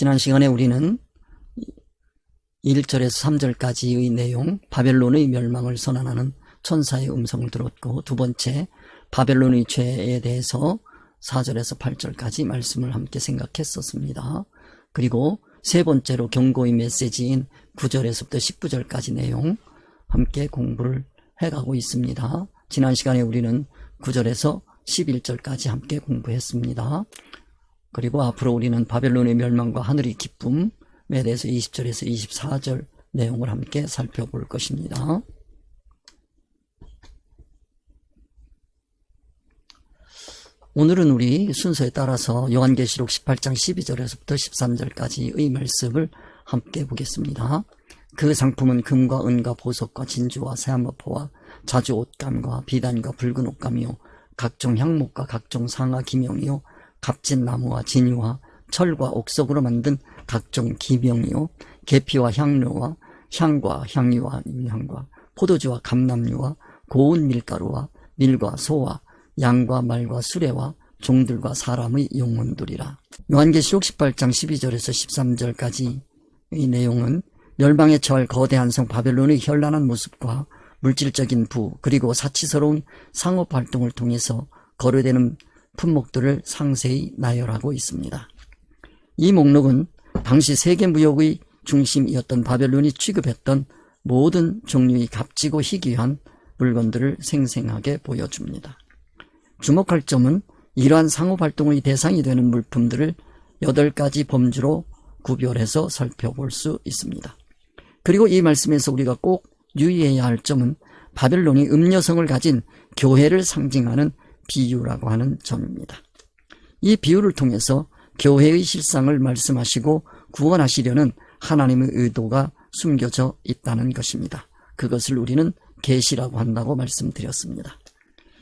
지난 시간에 우리는 1절에서 3절까지의 내용, 바벨론의 멸망을 선언하는 천사의 음성을 들었고, 두 번째 바벨론의 죄에 대해서 4절에서 8절까지 말씀을 함께 생각했었습니다. 그리고 세 번째로 경고의 메시지인 9절에서부터 19절까지 내용 함께 공부를 해가고 있습니다. 지난 시간에 우리는 9절에서 11절까지 함께 공부했습니다. 그리고 앞으로 우리는 바벨론의 멸망과 하늘의 기쁨에 대해서 20절에서 24절 내용을 함께 살펴볼 것입니다. 오늘은 우리 순서에 따라서 요한계시록 18장 12절에서부터 13절까지의 말씀을 함께 보겠습니다. 그 상품은 금과 은과 보석과 진주와 세아마포와 자주 옷감과 비단과 붉은 옷감이요 각종 향목과 각종 상아 기명이요 값진 나무와 진유와 철과 옥석으로 만든 각종 기명이요 계피와 향료와 향과 향유와 유향과 포도주와 감람유와 고운 밀가루와 밀과 소와 양과 말과 수레와 종들과 사람의 영혼들이라. 요한계시록 18장 12절에서 13절까지의 내용은 멸망에 처할 거대한 성 바벨론의 현란한 모습과 물질적인 부, 그리고 사치스러운 상업활동을 통해서 거래되는 품목들을 상세히 나열하고 있습니다. 이 목록은 당시 세계무역의 중심이었던 바벨론이 취급했던 모든 종류의 값지고 희귀한 물건들을 생생하게 보여줍니다. 주목할 점은 이러한 상업활동의 대상이 되는 물품들을 8가지 범주로 구별해서 살펴볼 수 있습니다. 그리고 이 말씀에서 우리가 꼭 유의해야 할 점은 바벨론이 음녀성을 가진 교회를 상징하는 비유라고 하는 점입니다. 이 비유를 통해서 교회의 실상을 말씀하시고 구원하시려는 하나님의 의도가 숨겨져 있다는 것입니다. 그것을 우리는 계시라고 한다고 말씀드렸습니다.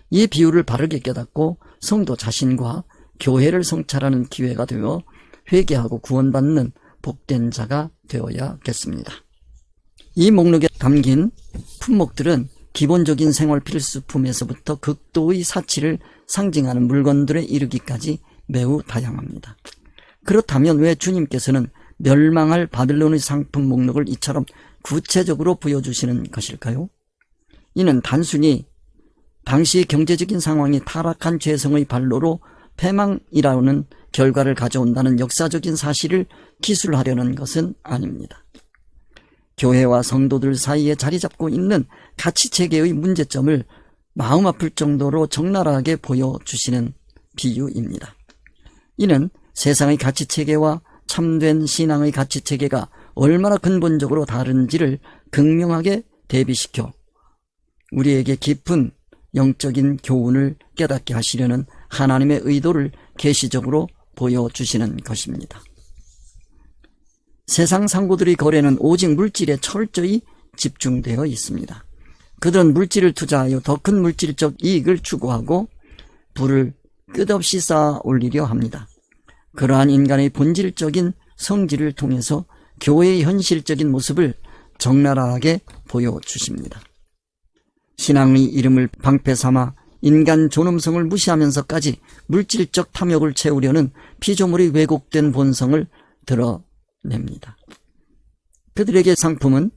이 비유를 바르게 깨닫고 성도 자신과 교회를 성찰하는 기회가 되어 회개하고 구원받는 복된 자가 되어야겠습니다. 이 목록에 담긴 품목들은 기본적인 생활 필수품에서부터 극도의 사치를 상징하는 물건들에 이르기까지 매우 다양합니다. 그렇다면 왜 주님께서는 멸망할 바벨론의 상품 목록을 이처럼 구체적으로 보여주시는 것일까요? 이는 단순히 당시 경제적인 상황이 타락한 죄성의 발로로 패망이라는 결과를 가져온다는 역사적인 사실을 기술하려는 것은 아닙니다. 교회와 성도들 사이에 자리 잡고 있는 가치체계의 문제점을 마음 아플 정도로 적나라하게 보여주시는 비유입니다. 이는 세상의 가치체계와 참된 신앙의 가치체계가 얼마나 근본적으로 다른지를 극명하게 대비시켜 우리에게 깊은 영적인 교훈을 깨닫게 하시려는 하나님의 의도를 계시적으로 보여주시는 것입니다. 세상 상고들의 거래는 오직 물질에 철저히 집중되어 있습니다. 그들은 물질을 투자하여 더 큰 물질적 이익을 추구하고 부를 끝없이 쌓아 올리려 합니다. 그러한 인간의 본질적인 성질을 통해서 교회의 현실적인 모습을 적나라하게 보여주십니다. 신앙의 이름을 방패 삼아 인간 존엄성을 무시하면서까지 물질적 탐욕을 채우려는 피조물의 왜곡된 본성을 드러냅니다. 그들에게 상품은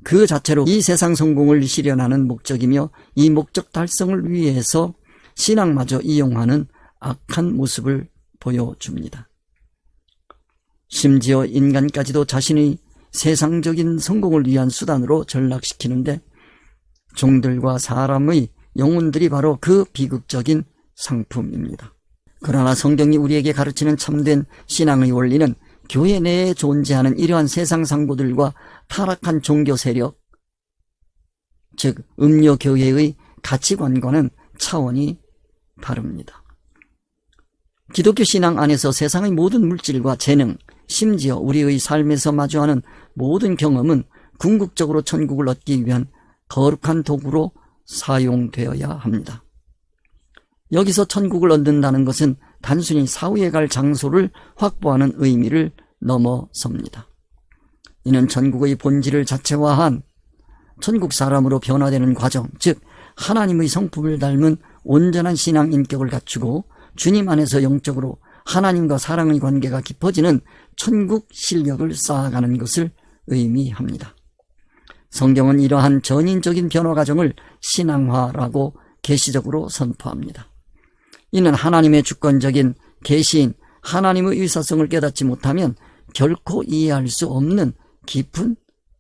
그 자체로 이 세상 성공을 실현하는 목적이며 이 목적 달성을 위해서 신앙마저 이용하는 악한 모습을 보여줍니다. 심지어 인간까지도 자신의 세상적인 성공을 위한 수단으로 전락시키는데 종들과 사람의 영혼들이 바로 그 비극적인 상품입니다. 그러나 성경이 우리에게 가르치는 참된 신앙의 원리는 교회 내에 존재하는 이러한 세상 상고들과 타락한 종교 세력, 즉 음료교회의 가치관과는 차원이 다릅니다. 기독교 신앙 안에서 세상의 모든 물질과 재능, 심지어 우리의 삶에서 마주하는 모든 경험은 궁극적으로 천국을 얻기 위한 거룩한 도구로 사용되어야 합니다. 여기서 천국을 얻는다는 것은 단순히 사후에 갈 장소를 확보하는 의미를 넘어섭니다. 이는 천국의 본질을 자체화한 천국 사람으로 변화되는 과정, 즉 하나님의 성품을 닮은 온전한 신앙 인격을 갖추고 주님 안에서 영적으로 하나님과 사랑의 관계가 깊어지는 천국 실력을 쌓아가는 것을 의미합니다. 성경은 이러한 전인적인 변화 과정을 신앙화라고 계시적으로 선포합니다. 이는 하나님의 주권적인 계시인 하나님의 의사성을 깨닫지 못하면 결코 이해할 수 없는 깊은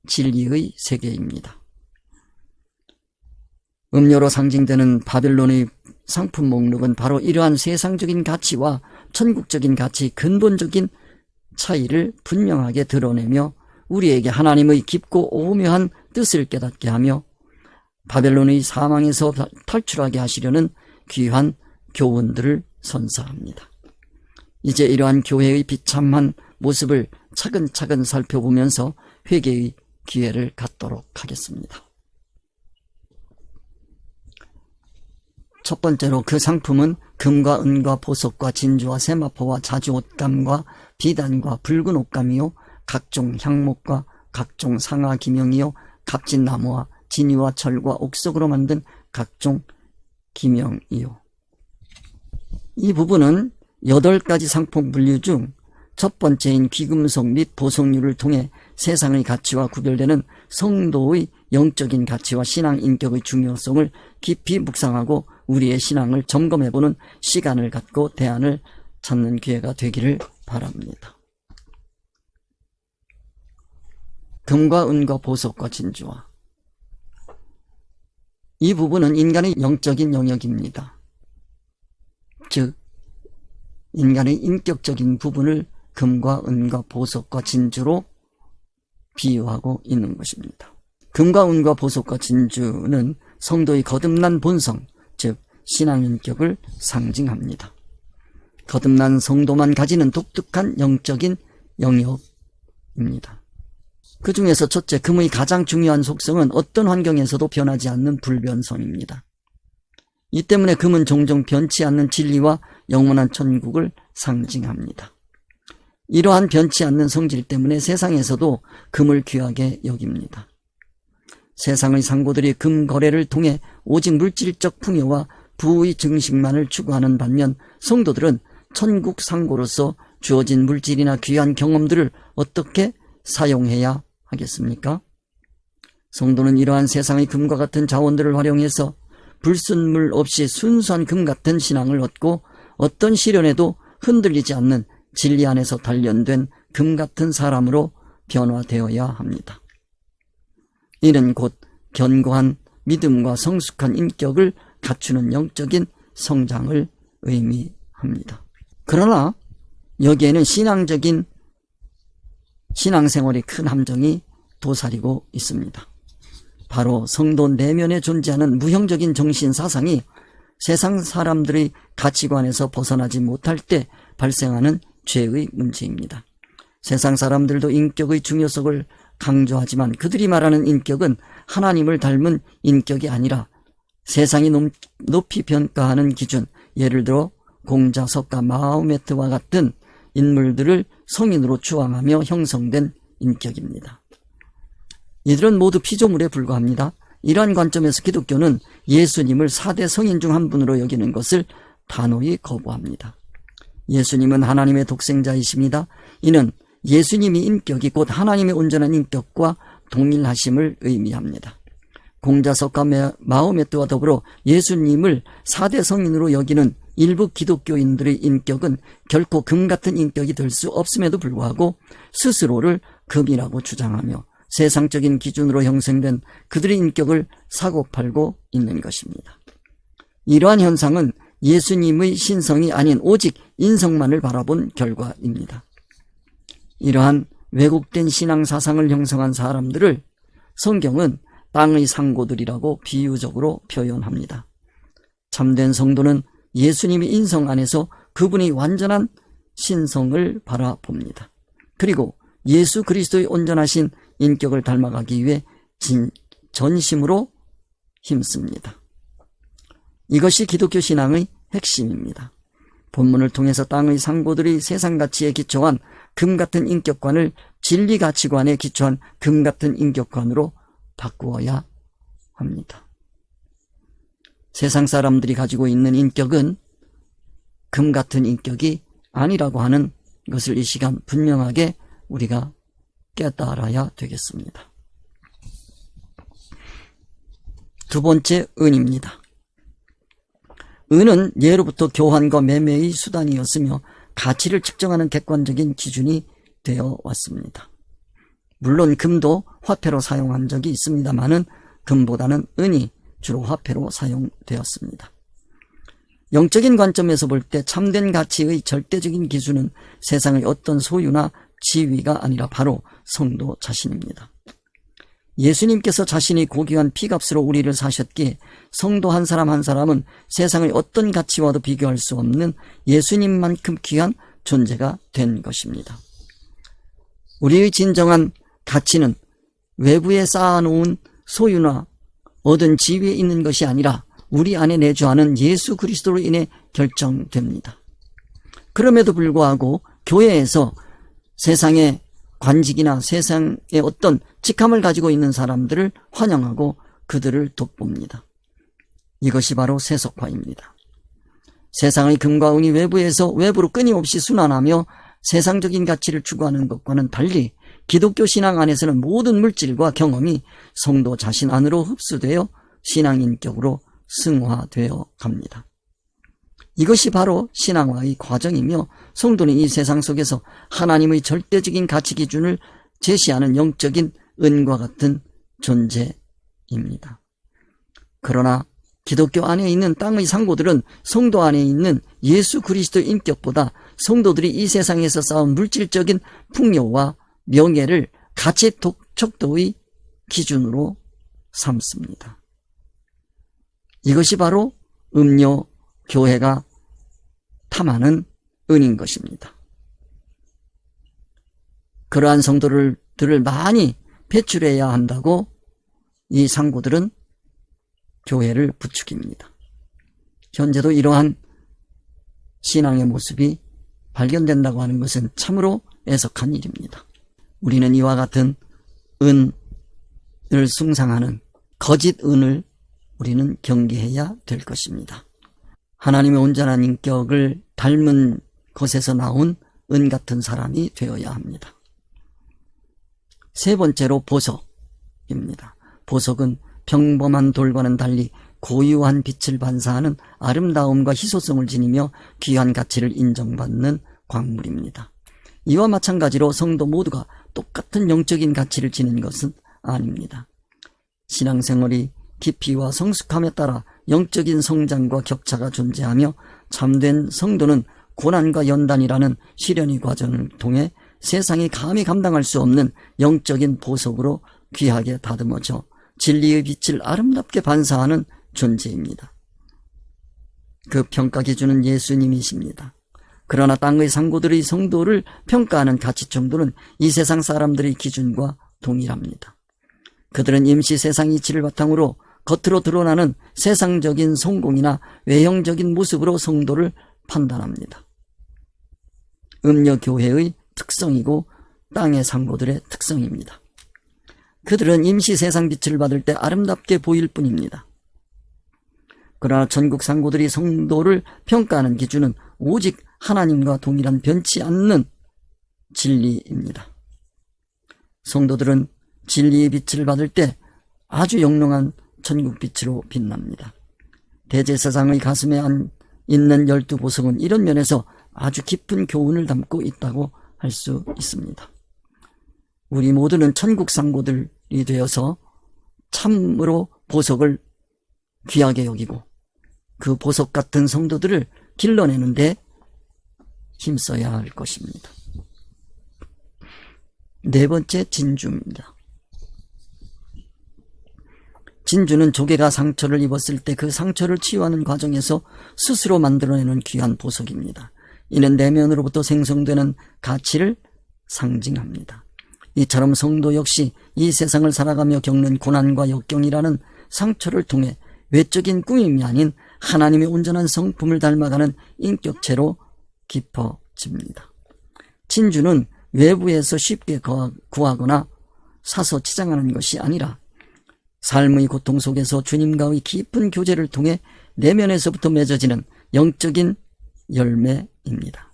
진리의 세계입니다. 음료로 상징되는 바벨론의 상품 목록은 바로 이러한 세상적인 가치와 천국적인 가치 근본적인 차이를 분명하게 드러내며 우리에게 하나님의 깊고 오묘한 뜻을 깨닫게 하며 바벨론의 사망에서 탈출하게 하시려는 귀한 교훈들을 선사합니다. 이제 이러한 교회의 비참한 모습을 차근차근 살펴보면서 회개의 기회를 갖도록 하겠습니다. 첫 번째로 그 상품은 금과 은과 보석과 진주와 세마포와 자주 옷감과 비단과 붉은 옷감이요 각종 향목과 각종 상아 기명이요 값진 나무와 진이와 철과 옥석으로 만든 각종 기명이요. 이 부분은 8가지 상품 분류 중 첫 번째인 귀금속 및 보석류를 통해 세상의 가치와 구별되는 성도의 영적인 가치와 신앙 인격의 중요성을 깊이 묵상하고 우리의 신앙을 점검해보는 시간을 갖고 대안을 찾는 기회가 되기를 바랍니다. 금과 은과 보석과 진주와 이 부분은 인간의 영적인 영역입니다. 즉 인간의 인격적인 부분을 금과 은과 보석과 진주로 비유하고 있는 것입니다. 금과 은과 보석과 진주는 성도의 거듭난 본성, 즉 신앙인격을 상징합니다. 거듭난 성도만 가지는 독특한 영적인 영역입니다. 그 중에서 첫째, 금의 가장 중요한 속성은 어떤 환경에서도 변하지 않는 불변성입니다. 이 때문에 금은 종종 변치 않는 진리와 영원한 천국을 상징합니다. 이러한 변치 않는 성질 때문에 세상에서도 금을 귀하게 여깁니다. 세상의 상고들이 금 거래를 통해 오직 물질적 풍요와 부의 증식만을 추구하는 반면 성도들은 천국 상고로서 주어진 물질이나 귀한 경험들을 어떻게 사용해야 하겠습니까? 성도는 이러한 세상의 금과 같은 자원들을 활용해서 불순물 없이 순수한 금 같은 신앙을 얻고 어떤 시련에도 흔들리지 않는 진리 안에서 단련된 금 같은 사람으로 변화되어야 합니다. 이는 곧 견고한 믿음과 성숙한 인격을 갖추는 영적인 성장을 의미합니다. 그러나 여기에는 신앙적인 신앙생활의 큰 함정이 도사리고 있습니다. 바로 성도 내면에 존재하는 무형적인 정신 사상이 세상 사람들의 가치관에서 벗어나지 못할 때 발생하는 죄의 문제입니다. 세상 사람들도 인격의 중요성을 강조하지만 그들이 말하는 인격은 하나님을 닮은 인격이 아니라 세상이 높이 평가하는 기준, 예를 들어 공자, 석가, 마호메트와 같은 인물들을 성인으로 추앙하며 형성된 인격입니다. 이들은 모두 피조물에 불과합니다. 이러한 관점에서 기독교는 예수님을 4대 성인 중 한 분으로 여기는 것을 단호히 거부합니다. 예수님은 하나님의 독생자이십니다. 이는 예수님이 인격이 곧 하나님의 온전한 인격과 동일하심을 의미합니다. 공자석과 마호메트와 더불어 예수님을 4대 성인으로 여기는 일부 기독교인들의 인격은 결코 금 같은 인격이 될 수 없음에도 불구하고 스스로를 금이라고 주장하며 세상적인 기준으로 형성된 그들의 인격을 사고팔고 있는 것입니다. 이러한 현상은 예수님의 신성이 아닌 오직 인성만을 바라본 결과입니다. 이러한 왜곡된 신앙 사상을 형성한 사람들을 성경은 땅의 상고들이라고 비유적으로 표현합니다. 참된 성도는 예수님의 인성 안에서 그분의 완전한 신성을 바라봅니다. 그리고 예수 그리스도의 온전하신 인격을 닮아가기 위해 전심으로 힘씁니다. 이것이 기독교 신앙의 핵심입니다. 본문을 통해서 땅의 상고들의 세상 가치에 기초한 금 같은 인격관을 진리 가치관에 기초한 금 같은 인격관으로 바꾸어야 합니다. 세상 사람들이 가지고 있는 인격은 금 같은 인격이 아니라고 하는 것을 이 시간 분명하게 우리가 깨달아야 되겠습니다. 두 번째, 은입니다. 은은 예로부터 교환과 매매의 수단이었으며 가치를 측정하는 객관적인 기준이 되어 왔습니다. 물론 금도 화폐로 사용한 적이 있습니다만은 금보다는 은이 주로 화폐로 사용되었습니다. 영적인 관점에서 볼 때 참된 가치의 절대적인 기준은 세상의 어떤 소유나 지위가 아니라 바로 성도 자신입니다. 예수님께서 자신이 고귀한 피값으로 우리를 사셨기에 성도 한 사람 한 사람은 세상의 어떤 가치와도 비교할 수 없는 예수님만큼 귀한 존재가 된 것입니다. 우리의 진정한 가치는 외부에 쌓아놓은 소유나 얻은 지위에 있는 것이 아니라 우리 안에 내주하는 예수 그리스도로 인해 결정됩니다. 그럼에도 불구하고 교회에서 세상의 관직이나 세상의 어떤 직함을 가지고 있는 사람들을 환영하고 그들을 돋봅니다. 이것이 바로 세속화입니다. 세상의 금과 은이 외부로 끊임없이 순환하며 세상적인 가치를 추구하는 것과는 달리 기독교 신앙 안에서는 모든 물질과 경험이 성도 자신 안으로 흡수되어 신앙인격으로 승화되어 갑니다. 이것이 바로 신앙화의 과정이며 성도는 이 세상 속에서 하나님의 절대적인 가치 기준을 제시하는 영적인 은과 같은 존재입니다. 그러나 기독교 안에 있는 땅의 상고들은 성도 안에 있는 예수 그리스도의 인격보다 성도들이 이 세상에서 쌓은 물질적인 풍요와 명예를 가치 척도의 기준으로 삼습니다. 이것이 바로 음료 교회가 탐하는 은인 것입니다. 그러한 성도들을 많이 배출해야 한다고 이 상고들은 교회를 부추깁니다. 현재도 이러한 신앙의 모습이 발견된다고 하는 것은 참으로 애석한 일입니다. 우리는 이와 같은 은을 숭상하는 거짓 은을 우리는 경계해야 될 것입니다. 하나님의 온전한 인격을 닮은 것에서 나온 은 같은 사람이 되어야 합니다. 세 번째로 보석입니다. 보석은 평범한 돌과는 달리 고유한 빛을 반사하는 아름다움과 희소성을 지니며 귀한 가치를 인정받는 광물입니다. 이와 마찬가지로 성도 모두가 똑같은 영적인 가치를 지닌 것은 아닙니다. 신앙생활이 깊이와 성숙함에 따라 영적인 성장과 격차가 존재하며 참된 성도는 고난과 연단이라는 시련의 과정을 통해 세상이 감히 감당할 수 없는 영적인 보석으로 귀하게 다듬어져 진리의 빛을 아름답게 반사하는 존재입니다. 그 평가 기준은 예수님이십니다. 그러나 땅의 상고들의 성도를 평가하는 가치 정도는 이 세상 사람들의 기준과 동일합니다. 그들은 임시 세상 이치를 바탕으로 겉으로 드러나는 세상적인 성공이나 외형적인 모습으로 성도를 판단합니다. 음녀교회의 특성이고 땅의 상고들의 특성입니다. 그들은 임시 세상 빛을 받을 때 아름답게 보일 뿐입니다. 그러나 전국 상고들이 성도를 평가하는 기준은 오직 하나님과 동일한 변치 않는 진리입니다. 성도들은 진리의 빛을 받을 때 아주 영롱한 천국빛으로 빛납니다. 대제사장의 가슴에 있는 12보석은 이런 면에서 아주 깊은 교훈을 담고 있다고 할 수 있습니다. 우리 모두는 천국 상고들이 되어서 참으로 보석을 귀하게 여기고 그 보석 같은 성도들을 길러내는데 힘써야 할 것입니다. 네 번째, 진주입니다. 진주는 조개가 상처를 입었을 때 그 상처를 치유하는 과정에서 스스로 만들어내는 귀한 보석입니다. 이는 내면으로부터 생성되는 가치를 상징합니다. 이처럼 성도 역시 이 세상을 살아가며 겪는 고난과 역경이라는 상처를 통해 외적인 꾸밈이 아닌 하나님의 온전한 성품을 닮아가는 인격체로 깊어집니다. 진주는 외부에서 쉽게 구하거나 사서 치장하는 것이 아니라 삶의 고통 속에서 주님과의 깊은 교제를 통해 내면에서부터 맺어지는 영적인 열매입니다.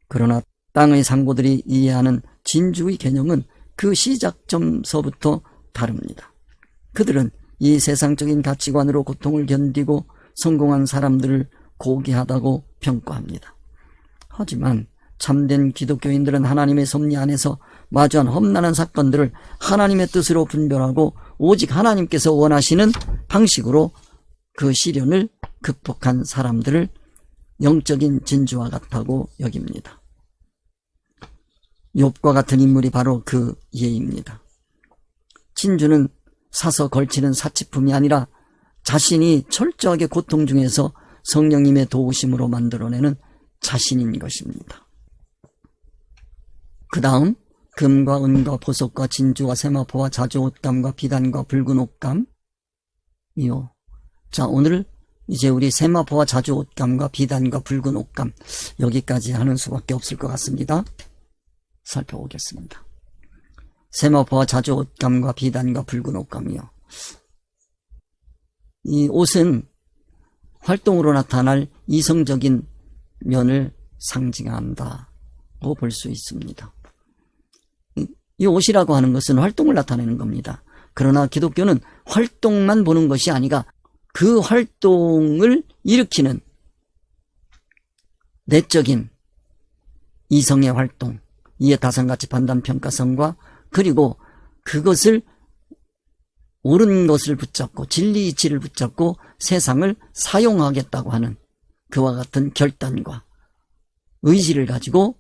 그러나 땅의 상고들이 이해하는 진주의 개념은 그 시작점서부터 다릅니다. 그들은 이 세상적인 가치관으로 고통을 견디고 성공한 사람들을 고귀하다고 평가합니다. 하지만 참된 기독교인들은 하나님의 섭리 안에서 마주한 험난한 사건들을 하나님의 뜻으로 분별하고 오직 하나님께서 원하시는 방식으로 그 시련을 극복한 사람들을 영적인 진주와 같다고 여깁니다. 욥과 같은 인물이 바로 그 예입니다. 진주는 사서 걸치는 사치품이 아니라 자신이 철저하게 고통 중에서 성령님의 도우심으로 만들어내는 자신인 것입니다. 그 다음 금과 은과 보석과 진주와 세마포와 자주옷감과 비단과 붉은 옷감. 자, 오늘 이제 우리 세마포와 자주옷감과 비단과 붉은 옷감, 여기까지 하는 수밖에 없을 것 같습니다. 살펴보겠습니다. 세마포와 자주옷감과 비단과 붉은 옷감이요. 이 옷은 활동으로 나타날 이성적인 면을 상징한다고 볼 수 있습니다. 이 옷이라고 하는 것은 활동을 나타내는 겁니다. 그러나 기독교는 활동만 보는 것이 아니라 그 활동을 일으키는 내적인 이성의 활동, 이해타산가치 판단평가성과 그리고 그것을 옳은 것을 붙잡고 진리 이치를 붙잡고 세상을 사용하겠다고 하는 그와 같은 결단과 의지를 가지고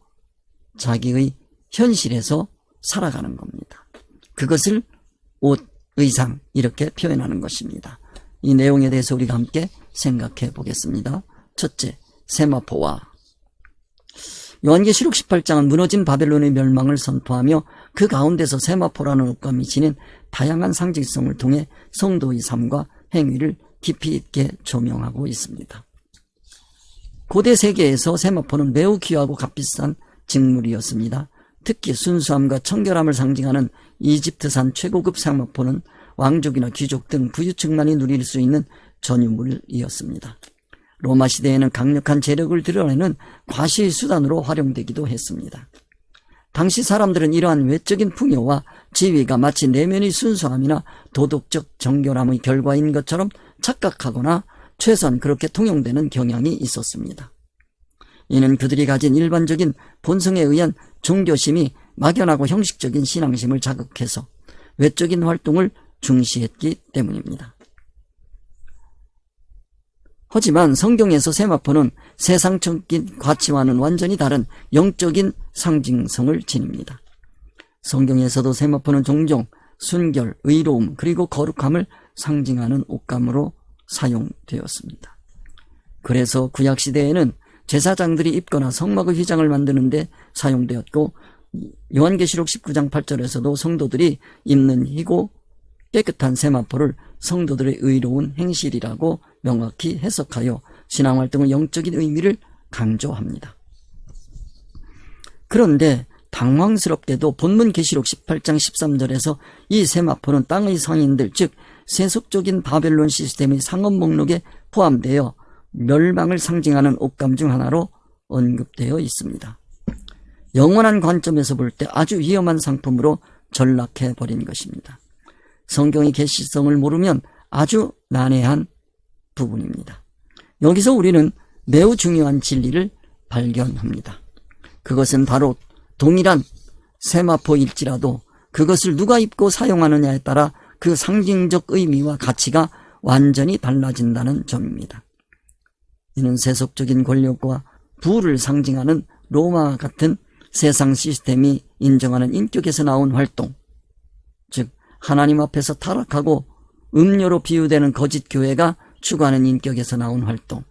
자기의 현실에서 살아가는 겁니다. 그것을 옷, 의상 이렇게 표현하는 것입니다. 이 내용에 대해서 우리가 함께 생각해 보겠습니다. 첫째, 세마포와 요한계시록 18장은 무너진 바벨론의 멸망을 선포하며 그 가운데서 세마포라는 옷감이 지닌 다양한 상징성을 통해 성도의 삶과 행위를 깊이 있게 조명하고 있습니다. 고대 세계에서 세마포는 매우 귀하고 값비싼 직물이었습니다. 특히 순수함과 청결함을 상징하는 이집트산 최고급 세마포는 왕족이나 귀족 등 부유층만이 누릴 수 있는 전유물이었습니다. 로마 시대에는 강력한 재력을 드러내는 과시의 수단으로 활용되기도 했습니다. 당시 사람들은 이러한 외적인 풍요와 지위가 마치 내면의 순수함이나 도덕적 정결함의 결과인 것처럼 착각하거나 최소한 그렇게 통용되는 경향이 있었습니다. 이는 그들이 가진 일반적인 본성에 의한 종교심이 막연하고 형식적인 신앙심을 자극해서 외적인 활동을 중시했기 때문입니다. 하지만 성경에서 세마포는 세상적인 가치와는 완전히 다른 영적인 상징성을 지닙니다. 성경에서도 세마포는 종종 순결, 의로움, 그리고 거룩함을 상징하는 옷감으로 사용되었습니다. 그래서 구약시대에는 제사장들이 입거나 성막의 휘장을 만드는 데 사용되었고 요한계시록 19장 8절에서도 성도들이 입는 희고 깨끗한 세마포를 성도들의 의로운 행실이라고 명확히 해석하여 신앙활동의 영적인 의미를 강조합니다. 그런데 당황스럽게도 본문 계시록 18장 13절에서 이 세마포는 땅의 상인들, 즉 세속적인 바벨론 시스템의 상업 목록에 포함되어 멸망을 상징하는 옷감 중 하나로 언급되어 있습니다. 영원한 관점에서 볼 때 아주 위험한 상품으로 전락해버린 것입니다. 성경의 계시성을 모르면 아주 난해한 부분입니다. 여기서 우리는 매우 중요한 진리를 발견합니다. 그것은 바로 동일한 세마포일지라도 그것을 누가 입고 사용하느냐에 따라 그 상징적 의미와 가치가 완전히 달라진다는 점입니다. 이는 세속적인 권력과 부를 상징하는 로마 같은 세상 시스템이 인정하는 인격에서 나온 활동, 즉 하나님 앞에서 타락하고 음료로 비유되는 거짓 교회가 추구하는 인격에서 나온 활동,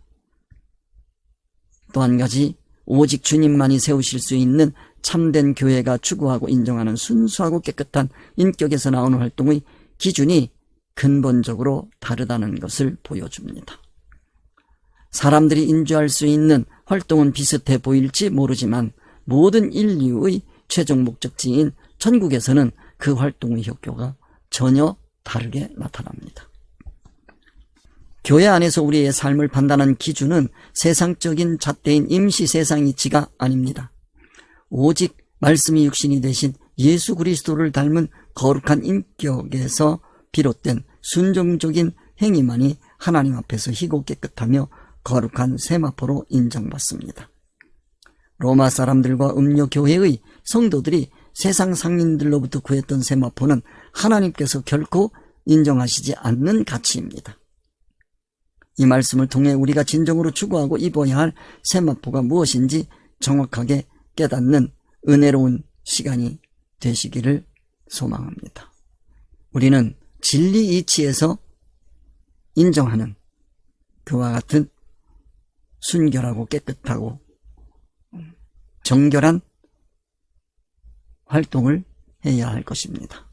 또 한 가지 오직 주님만이 세우실 수 있는 참된 교회가 추구하고 인정하는 순수하고 깨끗한 인격에서 나오는 활동의 기준이 근본적으로 다르다는 것을 보여줍니다. 사람들이 인지할 수 있는 활동은 비슷해 보일지 모르지만 모든 인류의 최종 목적지인 천국에서는 그 활동의 효과가 전혀 다르게 나타납니다. 교회 안에서 우리의 삶을 판단하는 기준은 세상적인 잣대인 임시 세상 이치가 아닙니다. 오직 말씀이 육신이 되신 예수 그리스도를 닮은 거룩한 인격에서 비롯된 순종적인 행위만이 하나님 앞에서 희고 깨끗하며 거룩한 세마포로 인정받습니다. 로마 사람들과 음료 교회의 성도들이 세상 상인들로부터 구했던 세마포는 하나님께서 결코 인정하시지 않는 가치입니다. 이 말씀을 통해 우리가 진정으로 추구하고 입어야 할 세마포가 무엇인지 정확하게 깨닫는 은혜로운 시간이 되시기를 소망합니다. 우리는 진리 이치에서 인정하는 그와 같은 순결하고 깨끗하고 정결한 활동을 해야 할 것입니다.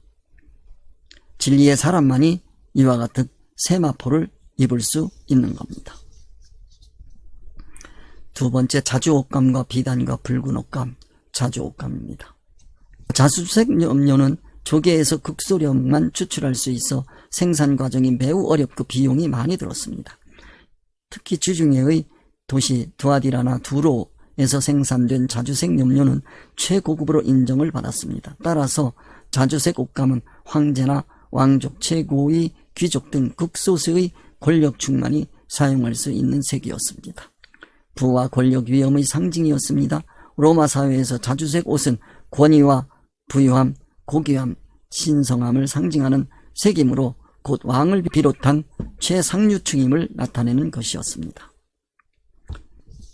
진리의 사람만이 이와 같은 세마포를 입을 수 있는 겁니다. 두 번째, 자주옥감과 비단과 붉은 옷감, 자주옥감입니다. 자주색 염료는 조개에서 극소량만 추출할 수 있어 생산 과정이 매우 어렵고 비용이 많이 들었습니다. 특히 지중해의 도시 두아디라나 두로에서 생산된 자주색 염료는 최고급으로 인정을 받았습니다. 따라서 자주색 옷감은 황제나 왕족, 최고의 귀족 등 극소수의 권력층만이 사용할 수 있는 색이었습니다. 부와 권력 위엄의 상징이었습니다. 로마 사회에서 자주색 옷은 권위와 부유함, 고귀함, 신성함을 상징하는 색이므로 곧 왕을 비롯한 최상류층임을 나타내는 것이었습니다.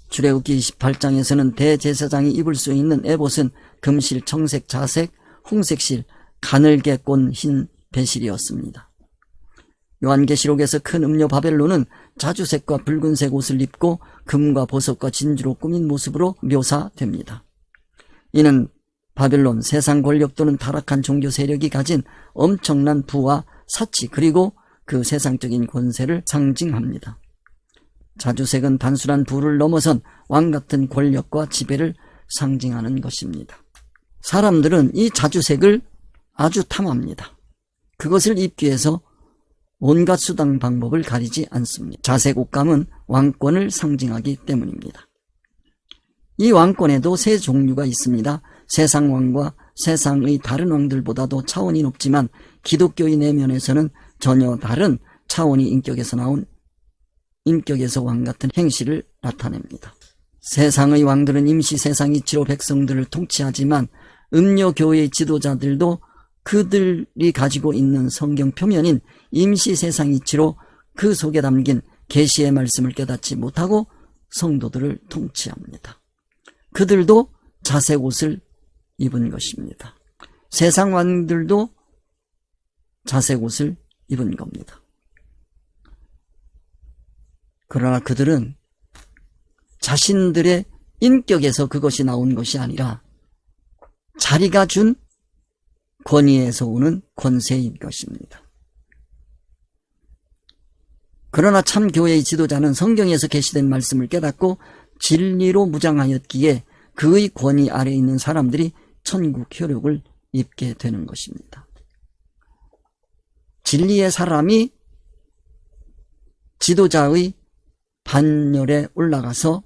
출애굽기 28장에서는 대제사장이 입을 수 있는 에봇은 금실, 청색, 자색, 홍색실, 가늘게 꼰 흰 배실이었습니다. 요한계시록에서 큰 음료 바벨론은 자주색과 붉은색 옷을 입고 금과 보석과 진주로 꾸민 모습으로 묘사됩니다. 이는 바벨론, 세상 권력 또는 타락한 종교 세력이 가진 엄청난 부와 사치 그리고 그 세상적인 권세를 상징합니다. 자주색은 단순한 부를 넘어선 왕같은 권력과 지배를 상징하는 것입니다. 사람들은 이 자주색을 아주 탐합니다. 그것을 입기 위해서 온갖 수단 방법을 가리지 않습니다. 자색 옷감은 왕권을 상징하기 때문입니다. 이 왕권에도 세 종류가 있습니다. 세상 왕과 세상의 다른 왕들보다도 차원이 높지만 기독교의 내면에서는 전혀 다른 차원이 인격에서 왕 같은 행실을 나타냅니다. 세상의 왕들은 임시 세상 이치로 백성들을 통치하지만 음료교회의 지도자들도 그들이 가지고 있는 성경 표면인 임시 세상 이치로 그 속에 담긴 계시의 말씀을 깨닫지 못하고 성도들을 통치합니다. 그들도 자색 옷을 입은 것입니다. 세상 왕들도 자색 옷을 입은 겁니다. 그러나 그들은 자신들의 인격에서 그것이 나온 것이 아니라 자리가 준 권위에서 오는 권세인 것입니다. 그러나 참 교회의 지도자는 성경에서 계시된 말씀을 깨닫고 진리로 무장하였기에 그의 권위 아래에 있는 사람들이 천국 효력을 입게 되는 것입니다. 진리의 사람이 지도자의 반열에 올라가서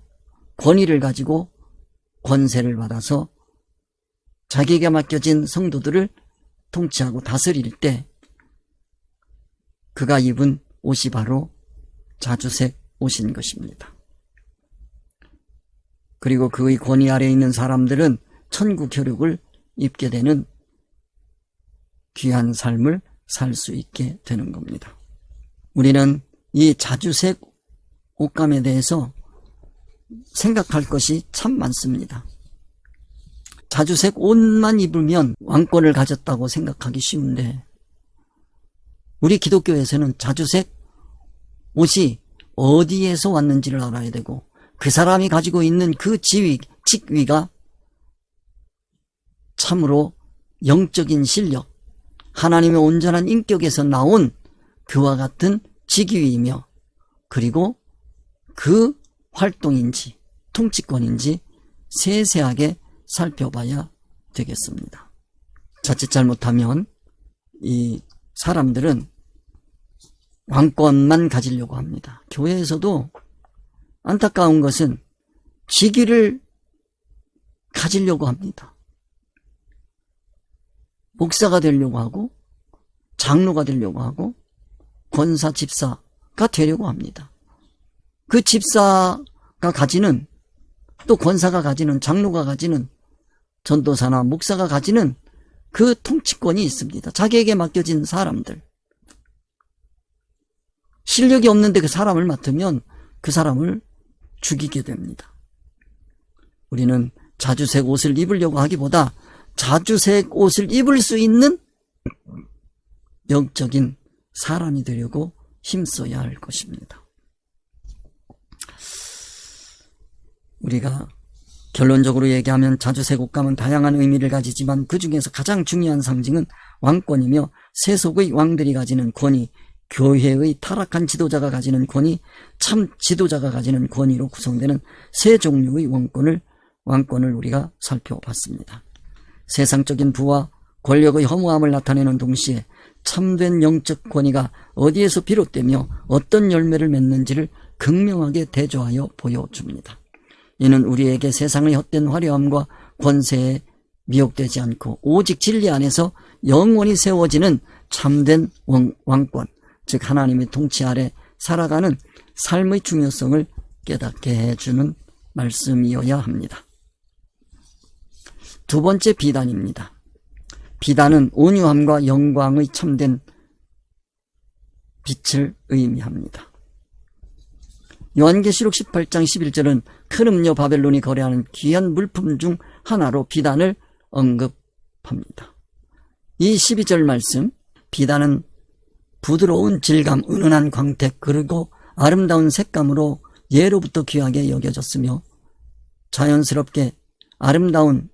권위를 가지고 권세를 받아서 자기에게 맡겨진 성도들을 통치하고 다스릴 때 그가 입은 옷이 바로 자주색 옷인 것입니다. 그리고 그의 권위 아래에 있는 사람들은 천국 효력을 입게 되는 귀한 삶을 살 수 있게 되는 겁니다. 우리는 이 자주색 옷감에 대해서 생각할 것이 참 많습니다. 자주색 옷만 입으면 왕권을 가졌다고 생각하기 쉬운데 우리 기독교에서는 자주색 옷이 어디에서 왔는지를 알아야 되고 그 사람이 가지고 있는 그 지위, 직위가 참으로 영적인 실력, 하나님의 온전한 인격에서 나온 그와 같은 직위이며 그리고 그 활동인지 통치권인지 세세하게 살펴봐야 되겠습니다. 자칫 잘못하면 이 사람들은 왕권만 가지려고 합니다. 교회에서도 안타까운 것은 직위를 가지려고 합니다. 목사가 되려고 하고 장로가 되려고 하고 권사, 집사가 되려고 합니다. 그 집사가 가지는, 또 권사가 가지는, 장로가 가지는, 전도사나 목사가 가지는 그 통치권이 있습니다. 자기에게 맡겨진 사람들. 실력이 없는데 그 사람을 맡으면 그 사람을 죽이게 됩니다. 우리는 자주색 옷을 입으려고 하기보다 자주색 옷을 입을 수 있는 영적인 사람이 되려고 힘써야 할 것입니다. 우리가 결론적으로 얘기하면 자주색 옷감은 다양한 의미를 가지지만 그 중에서 가장 중요한 상징은 왕권이며 세속의 왕들이 가지는 권위, 교회의 타락한 지도자가 가지는 권위, 참 지도자가 가지는 권위로 구성되는 세 종류의 왕권을 우리가 살펴봤습니다. 세상적인 부와 권력의 허무함을 나타내는 동시에 참된 영적 권위가 어디에서 비롯되며 어떤 열매를 맺는지를 극명하게 대조하여 보여줍니다. 이는 우리에게 세상의 헛된 화려함과 권세에 미혹되지 않고 오직 진리 안에서 영원히 세워지는 참된 왕권, 즉 하나님의 통치 아래 살아가는 삶의 중요성을 깨닫게 해주는 말씀이어야 합니다. 두 번째, 비단입니다. 비단은 온유함과 영광의 참된 빛을 의미합니다. 요한계시록 18장 11절은 큰 음료 바벨론이 거래하는 귀한 물품 중 하나로 비단을 언급합니다. 이 12절 말씀, 비단은 부드러운 질감, 은은한 광택, 그리고 아름다운 색감으로 예로부터 귀하게 여겨졌으며 자연스럽게 아름다운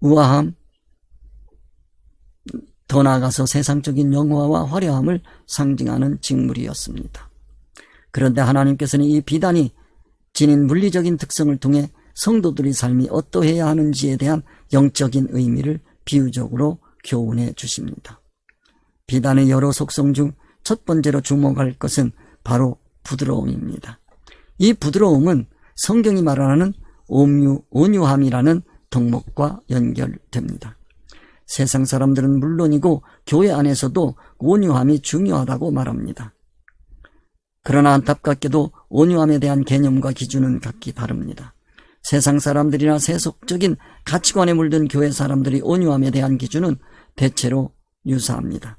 우아함, 더 나아가서 세상적인 영화와 화려함을 상징하는 직물이었습니다. 그런데 하나님께서는 이 비단이 지닌 물리적인 특성을 통해 성도들의 삶이 어떠해야 하는지에 대한 영적인 의미를 비유적으로 교훈해 주십니다. 비단의 여러 속성 중 첫 번째로 주목할 것은 바로 부드러움입니다. 이 부드러움은 성경이 말하는 온유함이라는 덕목과 연결됩니다. 세상 사람들은 물론이고 교회 안에서도 온유함이 중요하다고 말합니다. 그러나 안타깝게도 온유함에 대한 개념과 기준은 각기 다릅니다. 세상 사람들이나 세속적인 가치관에 물든 교회 사람들이 온유함에 대한 기준은 대체로 유사합니다.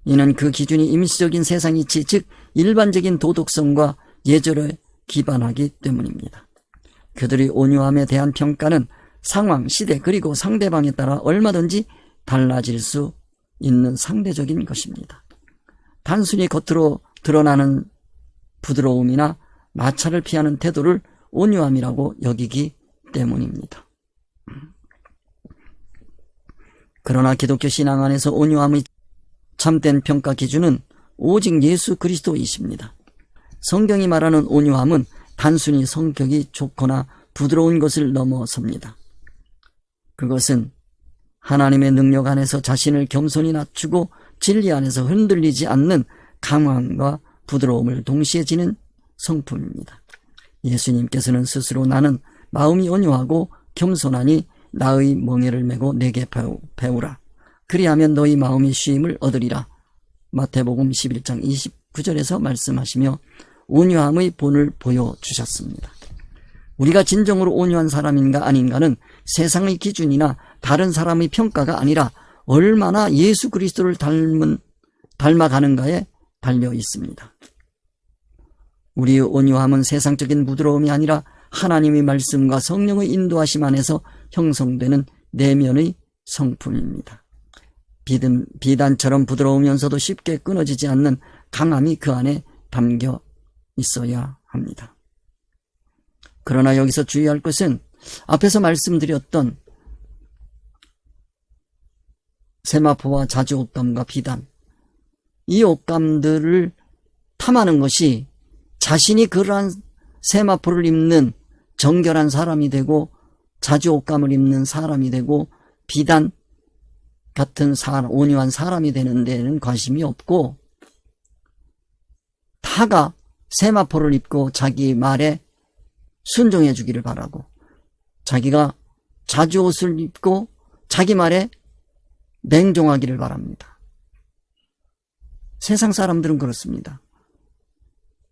이는 그 기준이 임시적인 세상 이치, 즉 일반적인 도덕성과 예절에 기반하기 때문입니다. 그들의 온유함에 대한 평가는 상황, 시대, 그리고 상대방에 따라 얼마든지 달라질 수 있는 상대적인 것입니다. 단순히 겉으로 드러나는 부드러움이나 마찰을 피하는 태도를 온유함이라고 여기기 때문입니다. 그러나 기독교 신앙 안에서 온유함의 참된 평가 기준은 오직 예수 그리스도이십니다. 성경이 말하는 온유함은 단순히 성격이 좋거나 부드러운 것을 넘어섭니다. 그것은 하나님의 능력 안에서 자신을 겸손히 낮추고 진리 안에서 흔들리지 않는 강함과 부드러움을 동시에 지닌 성품입니다. 예수님께서는 스스로 나는 마음이 온유하고 겸손하니 나의 멍에를 메고 내게 배우라. 그리하면 너희 마음이 쉼을 얻으리라. 마태복음 11장 29절에서 말씀하시며 온유함의 본을 보여주셨습니다. 우리가 진정으로 온유한 사람인가 아닌가는 세상의 기준이나 다른 사람의 평가가 아니라 얼마나 예수 그리스도를 닮아가는가에 달려 있습니다. 우리의 온유함은 세상적인 부드러움이 아니라 하나님의 말씀과 성령의 인도하심 안에서 형성되는 내면의 성품입니다. 비단처럼 부드러우면서도 쉽게 끊어지지 않는 강함이 그 안에 담겨 있어야 합니다. 그러나 여기서 주의할 것은 앞에서 말씀드렸던 세마포와 자주 옷감과 비단, 이 옷감들을 탐하는 것이 자신이 그러한 세마포를 입는 정결한 사람이 되고 자주 옷감을 입는 사람이 되고 비단 같은 온유한 사람이 되는 데는 관심이 없고, 타가 세마포를 입고 자기 말에 순종해 주기를 바라고 자기가 자주 옷을 입고 자기 말에 맹종하기를 바랍니다. 세상 사람들은 그렇습니다.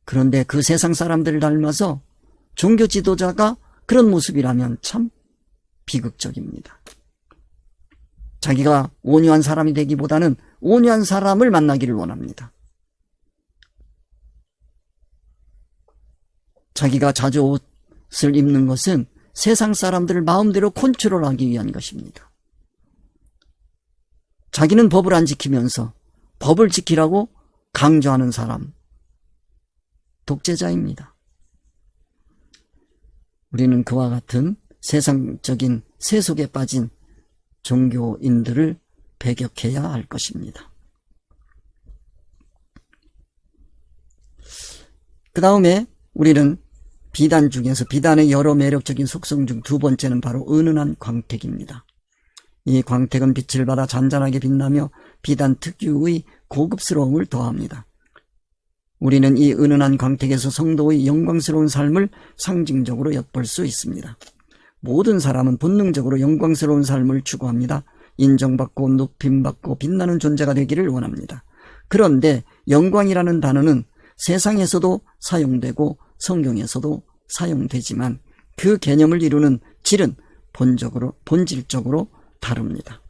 그런데 그 세상 사람들을 닮아서 종교 지도자가 그런 모습이라면 참 비극적입니다. 자기가 온유한 사람이 되기보다는 온유한 사람을 만나기를 원합니다. 자기가 자주 옷을 입는 것은 세상 사람들을 마음대로 컨트롤하기 위한 것입니다. 자기는 법을 안 지키면서 법을 지키라고 강조하는 사람, 독재자입니다. 우리는 그와 같은 세상적인 세속에 빠진 종교인들을 배격해야 할 것입니다. 그 다음에 우리는 비단 중에서 비단의 여러 매력적인 속성 중 두 번째는 바로 은은한 광택입니다. 이 광택은 빛을 받아 잔잔하게 빛나며 비단 특유의 고급스러움을 더합니다. 우리는 이 은은한 광택에서 성도의 영광스러운 삶을 상징적으로 엿볼 수 있습니다. 모든 사람은 본능적으로 영광스러운 삶을 추구합니다. 인정받고 높임받고 빛나는 존재가 되기를 원합니다. 그런데 영광이라는 단어는 세상에서도 사용되고 성경에서도 사용되지만 그 개념을 이루는 질은 본질적으로 다릅니다.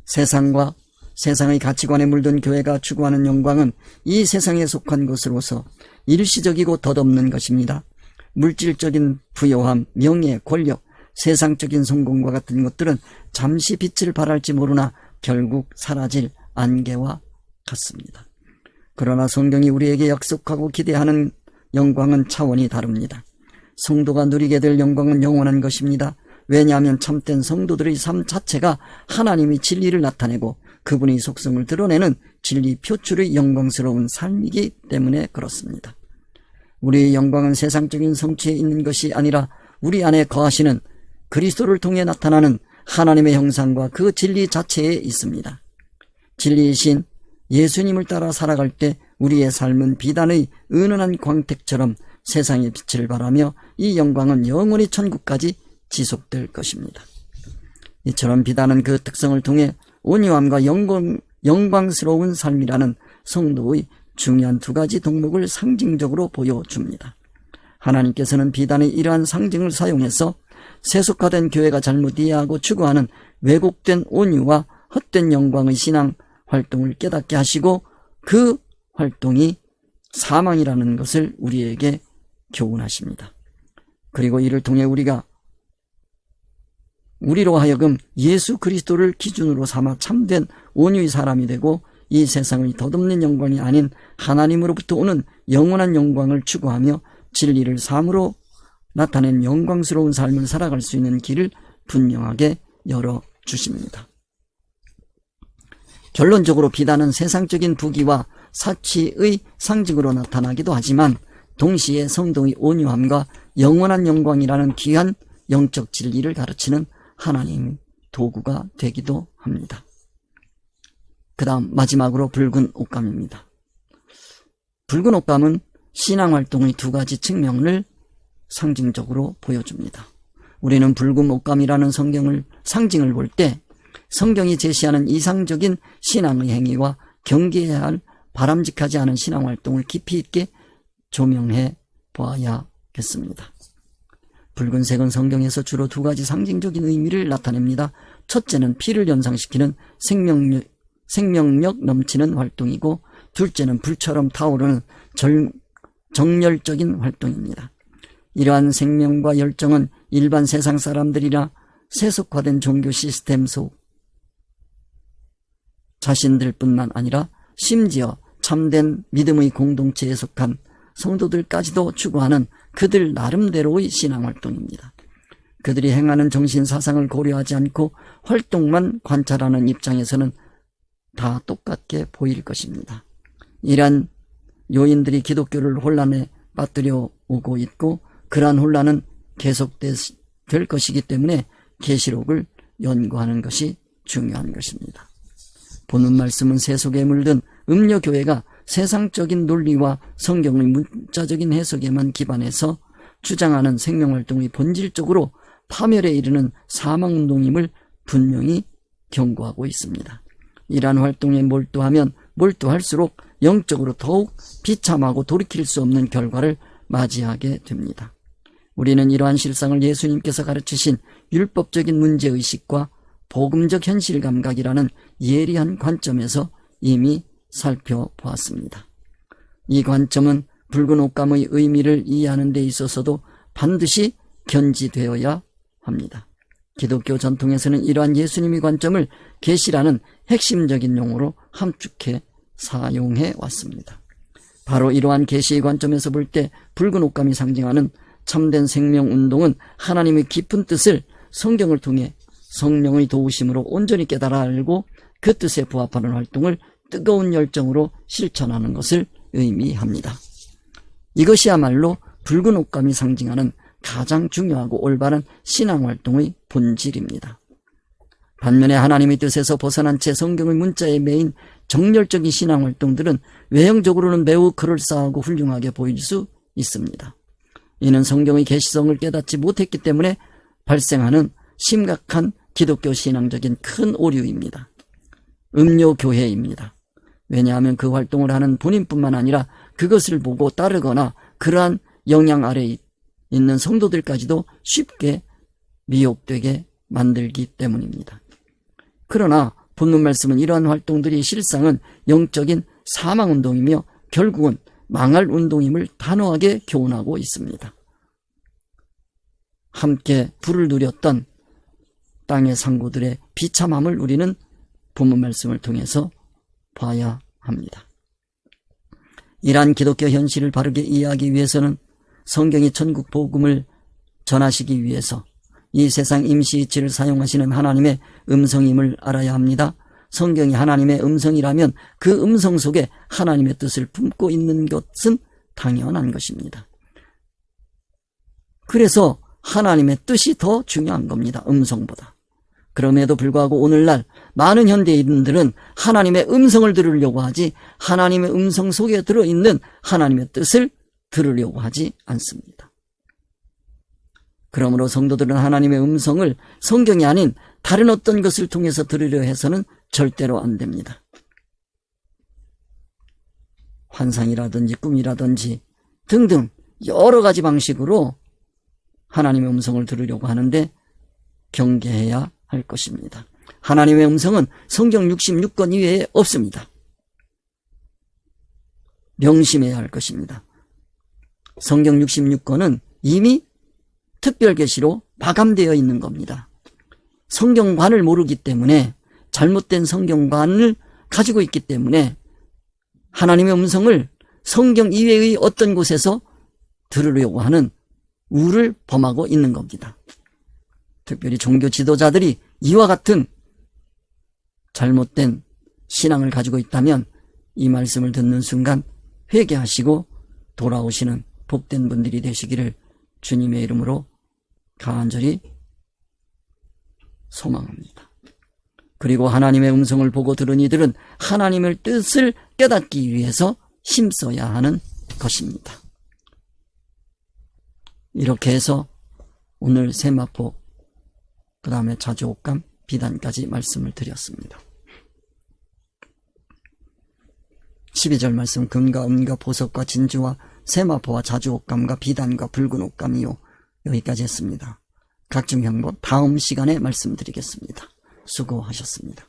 세상과 세상의 가치관에 물든 교회가 추구하는 영광은 이 세상에 속한 것으로서 일시적이고 덧없는 것입니다. 물질적인 부요함, 명예, 권력, 세상적인 성공과 같은 것들은 잠시 빛을 발할지 모르나 결국 사라질 안개와 같습니다. 그러나 성경이 우리에게 약속하고 기대하는 영광은 차원이 다릅니다. 성도가 누리게 될 영광은 영원한 것입니다. 왜냐하면 참된 성도들의 삶 자체가 하나님이 진리를 나타내고 그분의 속성을 드러내는 진리 표출의 영광스러운 삶이기 때문에 그렇습니다. 우리의 영광은 세상적인 성취에 있는 것이 아니라 우리 안에 거하시는 그리스도를 통해 나타나는 하나님의 형상과 그 진리 자체에 있습니다. 진리이신 예수님을 따라 살아갈 때 우리의 삶은 비단의 은은한 광택처럼 세상의 빛을 발하며 이 영광은 영원히 천국까지 지속될 것입니다. 이처럼 비단은 그 특성을 통해 온유함과 영광스러운 삶이라는 성도의 중요한 두 가지 덕목을 상징적으로 보여줍니다. 하나님께서는 비단의 이러한 상징을 사용해서 세속화된 교회가 잘못 이해하고 추구하는 왜곡된 온유와 헛된 영광의 신앙 활동을 깨닫게 하시고 그 활동이 사망이라는 것을 우리에게 교훈하십니다. 그리고 이를 통해 우리로 하여금 예수 그리스도를 기준으로 삼아 참된 온유의 사람이 되고 이 세상의 덧없는 영광이 아닌 하나님으로부터 오는 영원한 영광을 추구하며 진리를 삶으로 나타낸 영광스러운 삶을 살아갈 수 있는 길을 분명하게 열어주십니다. 결론적으로 비단은 세상적인 부귀와 사치의 상징으로 나타나기도 하지만 동시에 성도의 온유함과 영원한 영광이라는 귀한 영적 진리를 가르치는 하나님의 도구가 되기도 합니다. 그 다음 마지막으로 붉은 옷감입니다. 붉은 옷감은 신앙활동의 두 가지 측면을 상징적으로 보여줍니다. 우리는 붉은 옷감이라는 상징을 볼 때 성경이 제시하는 이상적인 신앙의 행위와 경계해야 할 바람직하지 않은 신앙활동을 깊이 있게 조명해 보아야겠습니다. 붉은색은 성경에서 주로 두 가지 상징적인 의미를 나타냅니다. 첫째는 피를 연상시키는 생명력 넘치는 활동이고 둘째는 불처럼 타오르는 정열적인 활동입니다. 이러한 생명과 열정은 일반 세상 사람들이나 세속화된 종교 시스템 속 자신들뿐만 아니라 심지어 참된 믿음의 공동체에 속한 성도들까지도 추구하는 그들 나름대로의 신앙활동입니다. 그들이 행하는 정신사상을 고려하지 않고 활동만 관찰하는 입장에서는 다 똑같게 보일 것입니다. 이러한 요인들이 기독교를 혼란에 빠뜨려 오고 있고 그러한 혼란은 계속될 것이기 때문에 계시록을 연구하는 것이 중요한 것입니다. 본문 말씀은 세속에 물든 음녀교회가 세상적인 논리와 성경의 문자적인 해석에만 기반해서 주장하는 생명활동이 본질적으로 파멸에 이르는 사망운동임을 분명히 경고하고 있습니다. 이러한 활동에 몰두하면 몰두할수록 영적으로 더욱 비참하고 돌이킬 수 없는 결과를 맞이하게 됩니다. 우리는 이러한 실상을 예수님께서 가르치신 율법적인 문제의식과 복음적 현실감각이라는 예리한 관점에서 이미 살펴보았습니다. 이 관점은 붉은 옷감의 의미를 이해하는 데 있어서도 반드시 견지되어야 합니다. 기독교 전통에서는 이러한 예수님의 관점을 계시라는 핵심적인 용어로 함축해 사용해 왔습니다. 바로 이러한 계시의 관점에서 볼 때 붉은 옷감이 상징하는 참된 생명운동은 하나님의 깊은 뜻을 성경을 통해 성령의 도우심으로 온전히 깨달아 알고 그 뜻에 부합하는 활동을 뜨거운 열정으로 실천하는 것을 의미합니다. 이것이야말로 붉은 옷감이 상징하는 가장 중요하고 올바른 신앙활동의 본질입니다. 반면에 하나님의 뜻에서 벗어난 채 성경의 문자에 매인 정열적인 신앙활동들은 외형적으로는 매우 그럴싸하고 훌륭하게 보일 수 있습니다. 이는 성경의 계시성을 깨닫지 못했기 때문에 발생하는 심각한 기독교 신앙적인 큰 오류입니다. 음료교회입니다. 왜냐하면 그 활동을 하는 본인뿐만 아니라 그것을 보고 따르거나 그러한 영향 아래에 있는 성도들까지도 쉽게 미혹되게 만들기 때문입니다. 그러나 본문 말씀은 이러한 활동들이 실상은 영적인 사망운동이며 결국은 망할 운동임을 단호하게 교훈하고 있습니다. 함께 불을 누렸던 땅의 상고들의 비참함을 우리는 본문 말씀을 통해서 봐야 합니다. 이러한 기독교 현실을 바르게 이해하기 위해서는 성경이 천국 복음을 전하시기 위해서 이 세상 임시이치를 사용하시는 하나님의 음성임을 알아야 합니다. 성경이 하나님의 음성이라면 그 음성 속에 하나님의 뜻을 품고 있는 것은 당연한 것입니다. 그래서 하나님의 뜻이 더 중요한 겁니다. 음성보다. 그럼에도 불구하고 오늘날 많은 현대인들은 하나님의 음성을 들으려고 하지 하나님의 음성 속에 들어있는 하나님의 뜻을 들으려고 하지 않습니다. 그러므로 성도들은 하나님의 음성을 성경이 아닌 다른 어떤 것을 통해서 들으려 해서는 절대로 안 됩니다. 환상이라든지 꿈이라든지 등등 여러 가지 방식으로 하나님의 음성을 들으려고 하는데 경계해야 할 것입니다. 하나님의 음성은 성경 66권 이외에 없습니다. 명심해야 할 것입니다. 성경 66권은 이미 특별계시로 마감되어 있는 겁니다. 성경관을 모르기 때문에 잘못된 성경관을 가지고 있기 때문에 하나님의 음성을 성경 이외의 어떤 곳에서 들으려고 하는 우를 범하고 있는 겁니다. 특별히 종교 지도자들이 이와 같은 잘못된 신앙을 가지고 있다면 이 말씀을 듣는 순간 회개하시고 돌아오시는 복된 분들이 되시기를 주님의 이름으로 간절히 소망합니다. 그리고 하나님의 음성을 보고 들은 이들은 하나님의 뜻을 깨닫기 위해서 힘써야 하는 것입니다. 이렇게 해서 오늘 세마포, 그 다음에 자주옥감, 비단까지 말씀을 드렸습니다. 12절 말씀, 금과 은과 보석과 진주와 세마포와 자주옥감과 비단과 붉은 옷감이요. 여기까지 했습니다. 각종 형법 다음 시간에 말씀드리겠습니다. 수고하셨습니다.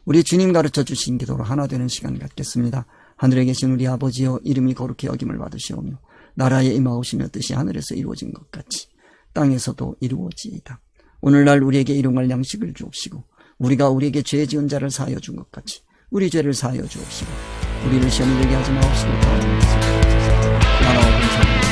우리 주님 가르쳐 주신 기도로 하나 되는 시간 갖겠습니다. 하늘에 계신 우리 아버지여, 이름이 거룩히 여김을 받으시오며 나라에 임하오시며 뜻이 하늘에서 이루어진 것 같이 땅에서도 이루어지이다. 오늘날 우리에게 일용할 양식을 주옵시고 우리가 우리에게 죄 지은 자를 사하여 준 것 같이 우리 죄를 사하여 주옵시고 우리를 시험에 들게 하지 마옵시고 나라와 권세와